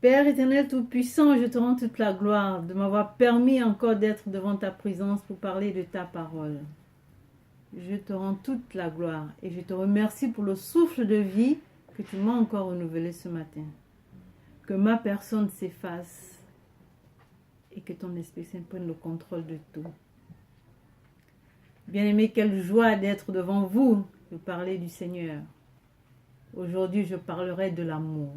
Père éternel tout-puissant, je te rends toute la gloire de m'avoir permis encore d'être devant ta présence pour parler de ta parole. Je te rends toute la gloire et je te remercie pour le souffle de vie que tu m'as encore renouvelé ce matin. Que ma personne s'efface et que ton Esprit Saint prenne le contrôle de tout. Bien-aimés, quelle joie d'être devant vous, de parler du Seigneur. Aujourd'hui, je parlerai de l'amour,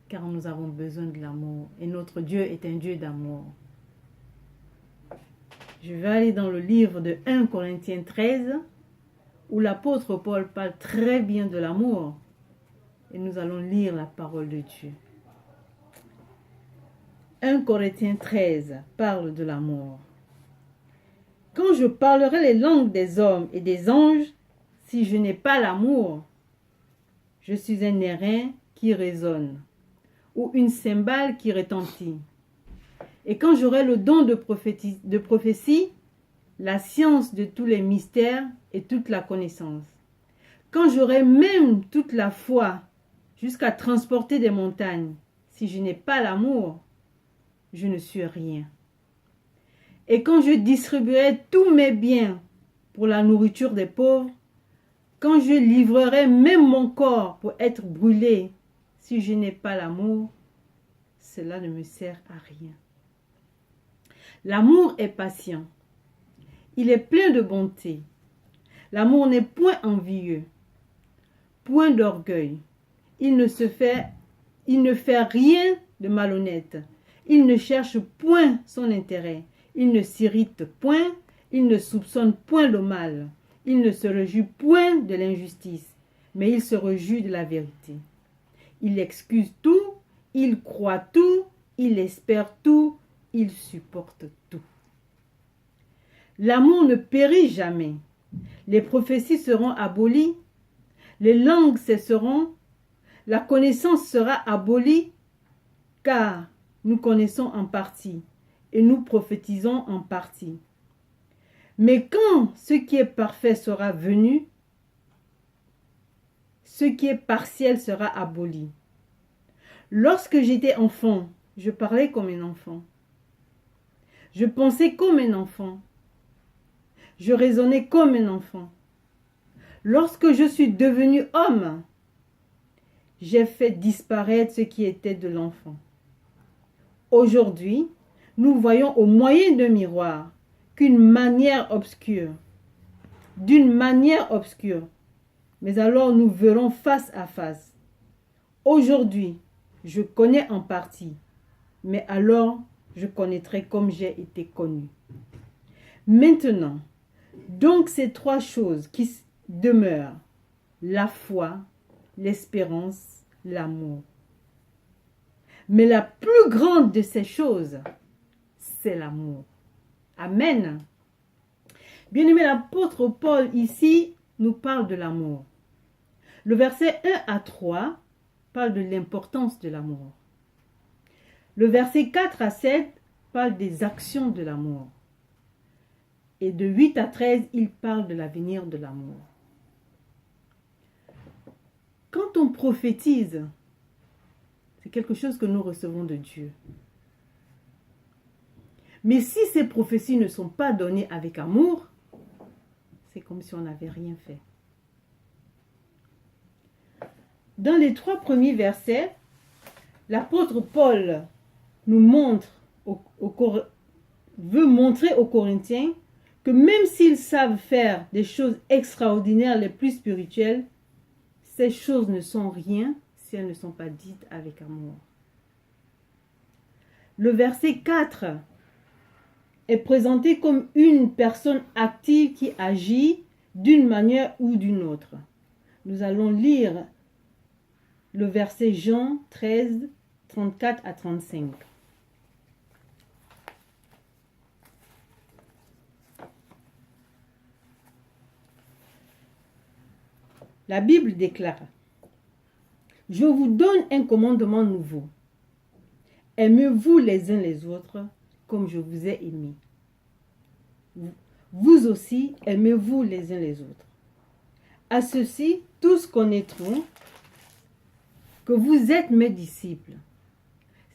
car nous avons besoin de l'amour et notre Dieu est un Dieu d'amour. Je vais aller dans le livre de 1 Corinthiens 13, où l'apôtre Paul parle très bien de l'amour, et nous allons lire la parole de Dieu. 1 Corinthiens 13 parle de l'amour. Quand je parlerai les langues des hommes et des anges, si je n'ai pas l'amour, je suis un airain qui résonne, ou une cymbale qui retentit. Et quand j'aurai le don de prophétie, la science de tous les mystères et toute la connaissance, quand j'aurai même toute la foi jusqu'à transporter des montagnes, si je n'ai pas l'amour, je ne suis rien. Et quand je distribuerai tous mes biens pour la nourriture des pauvres, quand je livrerai même mon corps pour être brûlé, si je n'ai pas l'amour, cela ne me sert à rien. L'amour est patient. Il est plein de bonté. L'amour n'est point envieux, point d'orgueil. Il ne fait rien de malhonnête. Il ne cherche point son intérêt. Il ne s'irrite point. Il ne soupçonne point le mal. Il ne se réjouit point de l'injustice, mais il se réjouit de la vérité. Il excuse tout, il croit tout, il espère tout, il supporte tout. L'amour ne périt jamais. Les prophéties seront abolies, les langues cesseront, la connaissance sera abolie, car nous connaissons en partie et nous prophétisons en partie. Mais quand ce qui est parfait sera venu, ce qui est partiel sera aboli. Lorsque j'étais enfant, je parlais comme un enfant. Je pensais comme un enfant. Je raisonnais comme un enfant. Lorsque je suis devenu homme, j'ai fait disparaître ce qui était de l'enfant. Aujourd'hui, nous voyons au moyen d'un miroir d'une manière obscure. Mais alors nous verrons face à face. Aujourd'hui, je connais en partie, mais alors je connaîtrai comme j'ai été connu. Maintenant, donc ces trois choses qui demeurent, la foi, l'espérance, l'amour. Mais la plus grande de ces choses, c'est l'amour. Amen. Bien-aimé, l'apôtre Paul ici nous parle de l'amour. Le verset 1 à 3 parle de l'importance de l'amour. Le verset 4 à 7 parle des actions de l'amour. Et de 8 à 13, il parle de l'avenir de l'amour. Quand on prophétise, c'est quelque chose que nous recevons de Dieu. Mais si ces prophéties ne sont pas données avec amour, c'est comme si on n'avait rien fait. Dans les 3 premiers versets, l'apôtre Paul nous veut montrer aux Corinthiens que même s'ils savent faire des choses extraordinaires les plus spirituelles, ces choses ne sont rien si elles ne sont pas dites avec amour. Le verset 4 est présenté comme une personne active qui agit d'une manière ou d'une autre. Nous allons lire le verset Jean 13, 34 à 35. La Bible déclare: « Je vous donne un commandement nouveau. Aimez-vous les uns les autres comme je vous ai aimés. Vous aussi, aimez-vous les uns les autres. À ceci, tous connaîtront que vous êtes mes disciples,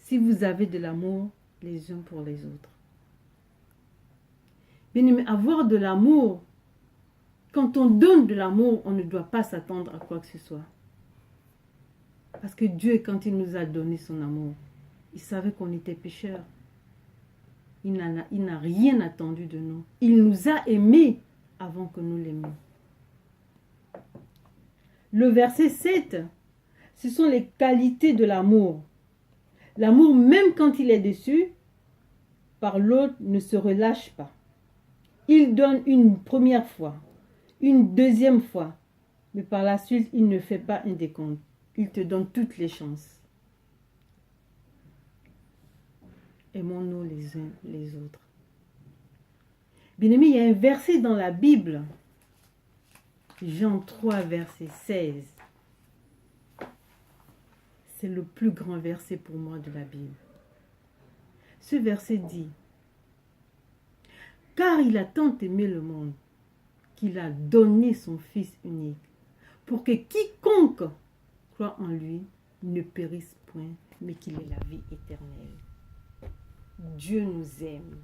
si vous avez de l'amour les uns pour les autres. Bien-aimé, avoir de l'amour, quand on donne de l'amour, on ne doit pas s'attendre à quoi que ce soit. Parce que Dieu, quand il nous a donné son amour, il savait qu'on était pécheurs. Il n'a rien attendu de nous. Il nous a aimés avant que nous l'aimions. Le verset 7, ce sont les qualités de l'amour. L'amour, même quand il est déçu par l'autre, ne se relâche pas. Il donne une première fois, une deuxième fois, mais par la suite, il ne fait pas un décompte. Il te donne toutes les chances. Aimons-nous les uns les autres. Bien-aimé, il y a un verset dans la Bible, Jean 3, verset 16. C'est le plus grand verset pour moi de la Bible. Ce verset dit, « Car il a tant aimé le monde qu'il a donné son Fils unique, pour que quiconque croit en lui ne périsse point, mais qu'il ait la vie éternelle. » Dieu nous aime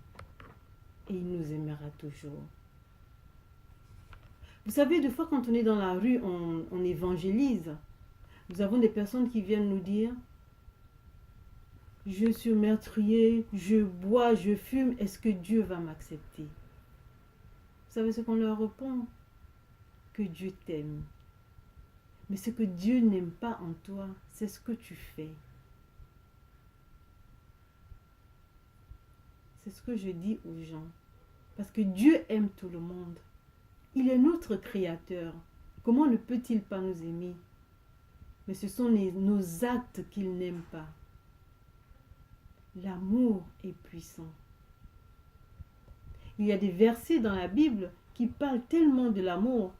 et il nous aimera toujours. Vous savez, des fois quand on est dans la rue, on évangélise. Nous avons des personnes qui viennent nous dire, je suis meurtrier, je bois, je fume, est-ce que Dieu va m'accepter? Vous savez ce qu'on leur répond? Que Dieu t'aime. Mais ce que Dieu n'aime pas en toi, c'est ce que tu fais. C'est ce que je dis aux gens. Parce que Dieu aime tout le monde. Il est notre créateur. Comment ne peut-il pas nous aimer? Mais ce sont nos actes qu'il n'aime pas. L'amour est puissant. Il y a des versets dans la Bible qui parlent tellement de l'amour.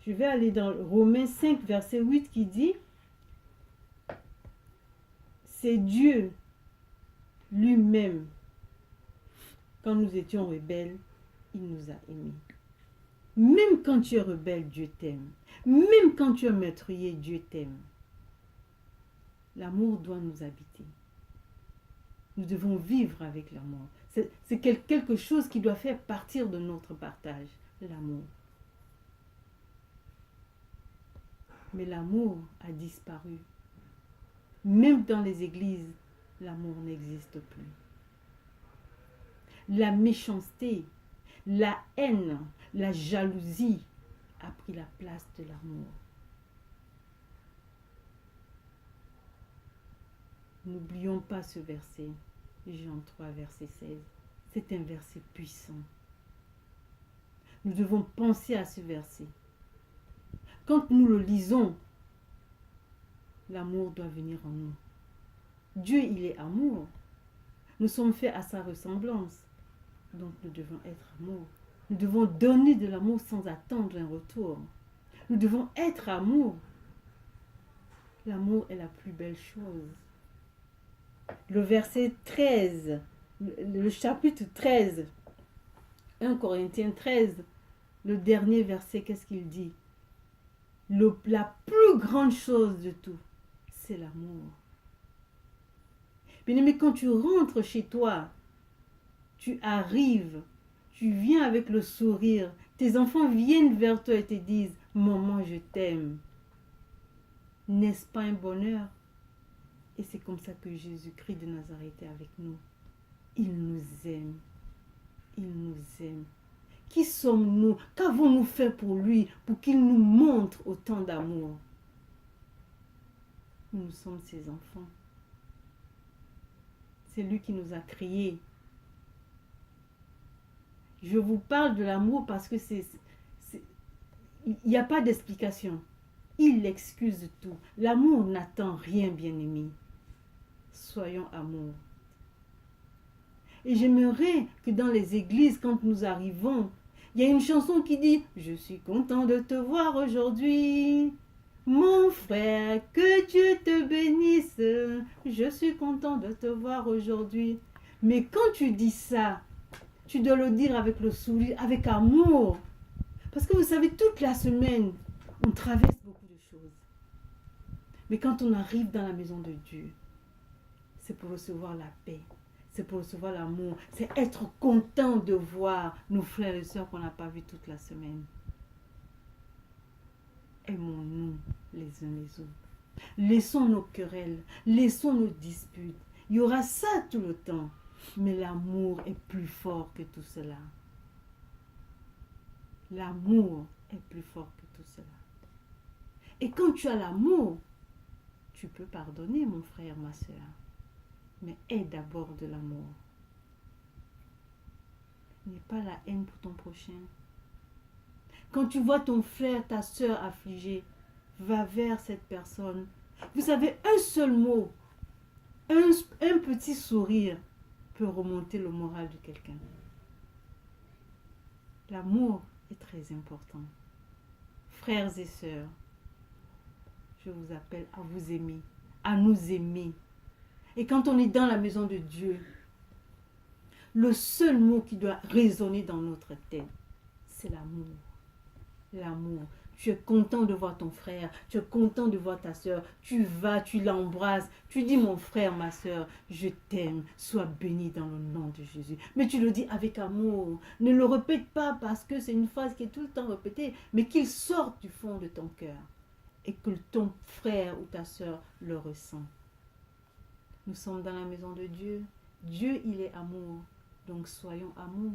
Je vais aller dans Romains 5, verset 8 qui dit, c'est Dieu lui-même. Quand nous étions rebelles, il nous a aimés. Même quand tu es rebelle, Dieu t'aime. Même quand tu es meurtrier, Dieu t'aime. L'amour doit nous habiter. Nous devons vivre avec l'amour. C'est quelque chose qui doit faire partir de notre partage, l'amour. Mais l'amour a disparu. Même dans les églises, l'amour n'existe plus. La méchanceté, la haine, la jalousie a pris la place de l'amour. N'oublions pas ce verset, Jean 3, verset 16. C'est un verset puissant. Nous devons penser à ce verset. Quand nous le lisons, l'amour doit venir en nous. Dieu, il est amour. Nous sommes faits à sa ressemblance. Donc nous devons être amour. Nous devons donner de l'amour sans attendre un retour. Nous devons être amour. L'amour est la plus belle chose. Le verset 13, le chapitre 13, 1 Corinthiens 13, le dernier verset, qu'est-ce qu'il dit? La plus grande chose de tout, c'est l'amour. Bien-aimé, quand tu rentres chez toi, tu arrives, tu viens avec le sourire, tes enfants viennent vers toi et te disent, maman, je t'aime. N'est-ce pas un bonheur? Et c'est comme ça que Jésus-Christ de Nazareth est avec nous. Il nous aime. Il nous aime. Qui sommes-nous? Qu'avons-nous fait pour lui, pour qu'il nous montre autant d'amour? Nous sommes ses enfants. C'est lui qui nous a créés. Je vous parle de l'amour parce que il n'y a pas d'explication. Il excuse tout. L'amour n'attend rien, bien-aimé. Soyons amour. Et j'aimerais que dans les églises, quand nous arrivons, il y a une chanson qui dit « Je suis content de te voir aujourd'hui. Mon frère, que Dieu te bénisse. Je suis content de te voir aujourd'hui. » Mais quand tu dis ça, tu dois le dire avec le sourire, avec amour. Parce que vous savez, toute la semaine, on traverse beaucoup de choses. Mais quand on arrive dans la maison de Dieu, c'est pour recevoir la paix. C'est pour recevoir l'amour. C'est être content de voir nos frères et sœurs qu'on n'a pas vus toute la semaine. Aimons-nous les uns les autres. Laissons nos querelles. Laissons nos disputes. Il y aura ça tout le temps. Mais l'amour est plus fort que tout cela. L'amour est plus fort que tout cela. Et quand tu as l'amour, tu peux pardonner, mon frère, ma soeur. Mais aie d'abord de l'amour. N'aie pas la haine pour ton prochain. Quand tu vois ton frère, ta soeur affligée, va vers cette personne. Vous savez, un seul mot, un petit sourire peut remonter le moral de quelqu'un. L'amour est très important. Frères et sœurs, je vous appelle à vous aimer, à nous aimer. Et quand on est dans la maison de Dieu, le seul mot qui doit résonner dans notre tête, c'est l'amour. L'amour. Tu es content de voir ton frère, tu es content de voir ta soeur, tu vas, tu l'embrasses, tu dis mon frère, ma soeur, je t'aime, sois béni dans le nom de Jésus. Mais tu le dis avec amour, ne le répète pas parce que c'est une phrase qui est tout le temps répétée, mais qu'il sorte du fond de ton cœur et que ton frère ou ta soeur le ressent. Nous sommes dans la maison de Dieu, Dieu il est amour, donc soyons amour.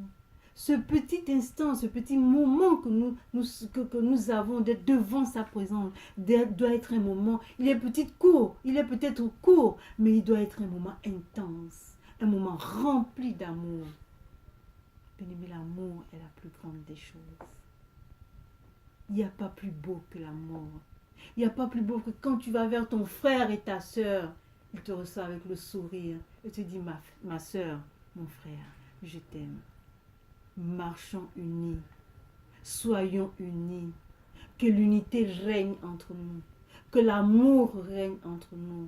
Ce petit instant, ce petit moment que nous avons d'être devant sa présence, doit être un moment, il est peut-être court, mais il doit être un moment intense, un moment rempli d'amour. Bien-aimé, l'amour est la plus grande des choses. Il n'y a pas plus beau que l'amour. Il n'y a pas plus beau que quand tu vas vers ton frère et ta soeur, il te reçoit avec le sourire et te dit, ma soeur, mon frère, je t'aime. Marchons unis, soyons unis, que l'unité règne entre nous, que l'amour règne entre nous.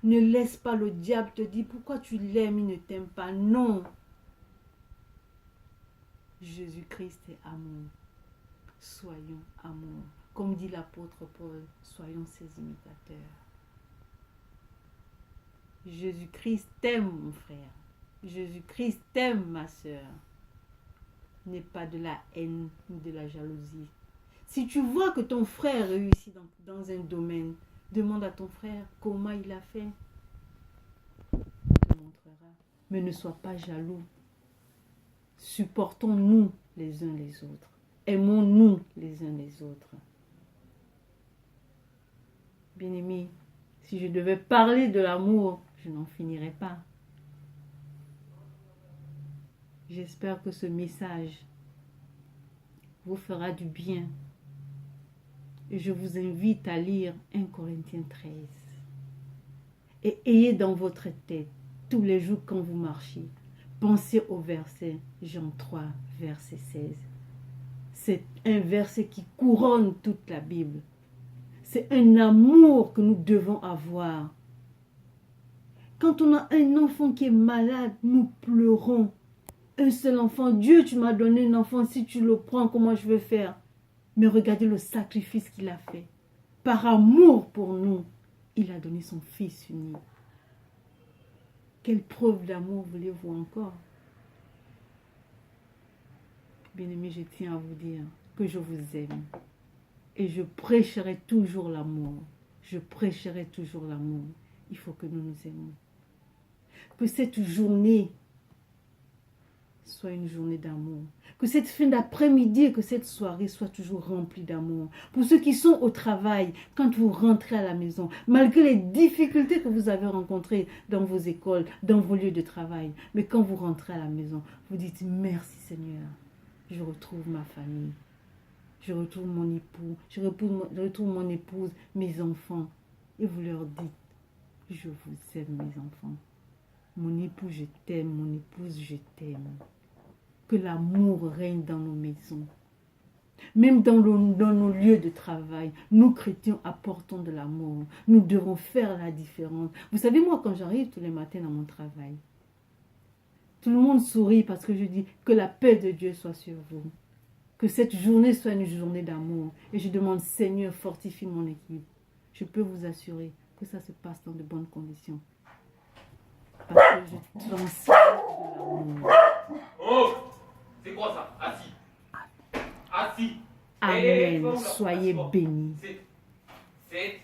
Ne laisse pas le diable te dire pourquoi tu l'aimes, il ne t'aime pas. Non. Jésus-Christ est amour. Soyons amour. Comme dit l'apôtre Paul, soyons ses imitateurs. Jésus-Christ t'aime, mon frère. Jésus-Christ t'aime, ma soeur. N'est pas de la haine ni de la jalousie. Si tu vois que ton frère réussit dans un domaine, demande à ton frère comment il a fait. Il te montrera. Mais ne sois pas jaloux. Supportons-nous les uns les autres. Aimons-nous les uns les autres. Bien-aimés, si je devais parler de l'amour, je n'en finirais pas. J'espère que ce message vous fera du bien. Et je vous invite à lire 1 Corinthiens 13. Et ayez dans votre tête, tous les jours quand vous marchez, pensez au verset Jean 3, verset 16. C'est un verset qui couronne toute la Bible. C'est un amour que nous devons avoir. Quand on a un enfant qui est malade, nous pleurons. Un seul enfant, Dieu, tu m'as donné un enfant, si tu le prends, comment je vais faire? Mais regardez le sacrifice qu'il a fait. Par amour pour nous, il a donné son Fils unique. Quelle preuve d'amour voulez-vous encore? Bien-aimés, je tiens à vous dire que je vous aime. Et je prêcherai toujours l'amour. Je prêcherai toujours l'amour. Il faut que nous nous aimions. Que cette journée soit une journée d'amour. Que cette fin d'après-midi et que cette soirée soit toujours remplie d'amour. Pour ceux qui sont au travail, quand vous rentrez à la maison, malgré les difficultés que vous avez rencontrées dans vos écoles, dans vos lieux de travail, mais quand vous rentrez à la maison, vous dites merci Seigneur, je retrouve ma famille, je retrouve mon époux, je retrouve mon épouse, mes enfants, et vous leur dites, je vous aime mes enfants. Mon époux, je t'aime, mon épouse, je t'aime. Que l'amour règne dans nos maisons. Même dans nos lieux de travail, nous chrétiens apportons de l'amour. Nous devons faire la différence. Vous savez, moi, quand j'arrive tous les matins dans mon travail, tout le monde sourit parce que je dis que la paix de Dieu soit sur vous. Que cette journée soit une journée d'amour. Et je demande, Seigneur, fortifie mon équipe. Je peux vous assurer que ça se passe dans de bonnes conditions. transmettre de l'amour. Oh, c'est quoi ça? Assis. Assis. Amen. Soyez bénis. C'est